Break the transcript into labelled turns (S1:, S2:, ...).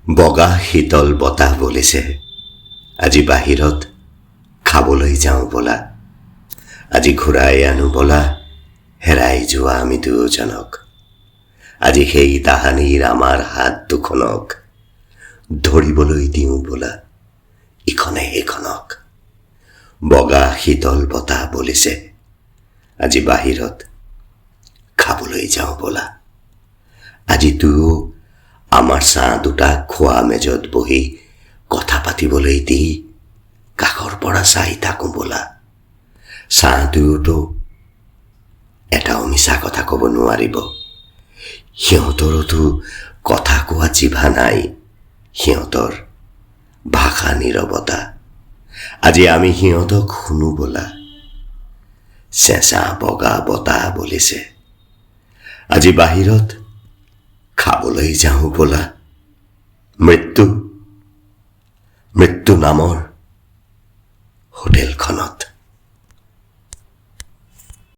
S1: বগা শীতল বতাহ বলিছে, আজি বাহিৰত খাবলৈ যাওঁ বলা। আজি ঘূৰাই আনো বলা হেৰাই যোৱা আমি দুয়োজনক। আজি সেই তাহানিৰ আমাৰ হাত দুখনক ধৰিবলৈ দিওঁ বলা ইখনে সিখনক। বগা শীতল বতাহ বলিছে, আজি বাহিৰত খাবলৈ যাওঁ বলা। আজি দুয়ো আমাৰ চাহ দুটা খোৱা মেজত বহি কথা পাতিবলৈ দি কাষৰ পৰা চাই থাকোঁ বলা। চাহ দুয়োতো এটাও মিছা কথা ক'ব নোৱাৰিব। সিহঁতৰতো কথা কোৱা জিভা নাই, সিহঁতৰ ভাষা নীৰৱতা। আজি আমি সিহঁতক শুনো বলা। চেঁচা বগা বতাহ বলিছে, আজি বাহিৰত খাবলৈ যাওঁ বলা। মৃত্যু নামৰ হোটেলখনত।